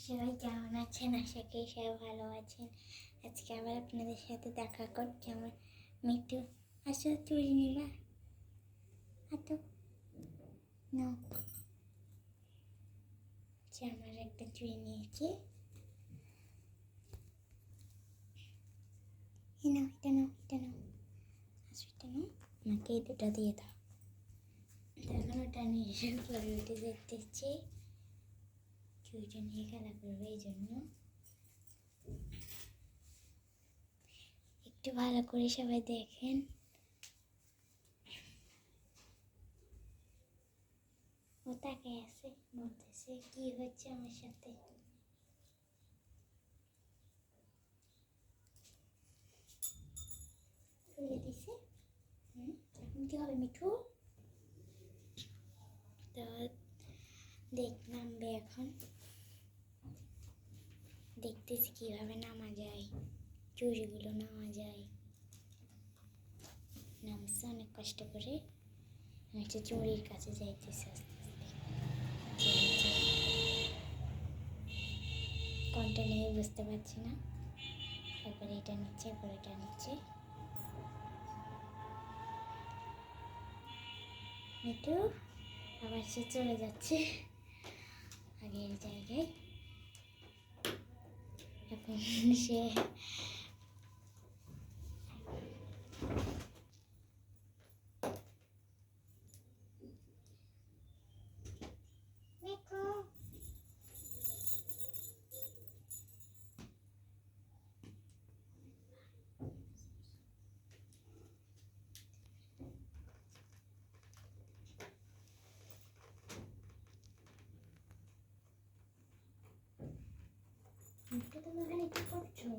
সবাই কেমন আছেন? আশা করি সবাই ভালো আছেন। আজকে আবার আপনাদের সাথে দেখা করছি। আমার মিঠু আসো, চুরি নিবা হাতো নাও। আমার একটা চুরি নিয়েছি, নাও এটা নাও, এটা নাও, আসো এটা নাও, আমাকে এই দুটা দিয়ে দাও। এখন ওটা নিয়ে এসে পরে উঠে দেখতেছি চুরিটা নিয়ে খেলা করবে, এই জন্য একটু ভালো করে সবাই দেখেন। ও তাকে আছে, বলতেছে কি হচ্ছে আমার সাথে। তুলে দিছে। এখন কি হবে মিঠু? তো নামবে এখন, দেখতেছি কিভাবে নামা যায়, চুড়িগুলো নামা যায়। নামছে অনেক কষ্ট করে। আমি একটা চুড়ির কাছে যাইতেছি আস্তে আস্তে, কোনটা নিয়ে বুঝতে পারছি না। একবার এটা নিচ্ছে, একবার এটা নিচ্ছে। মিঠু আবার সে চলে যাচ্ছে আগের জায়গায়। এখন সে তুমি ওখানে কি করছো?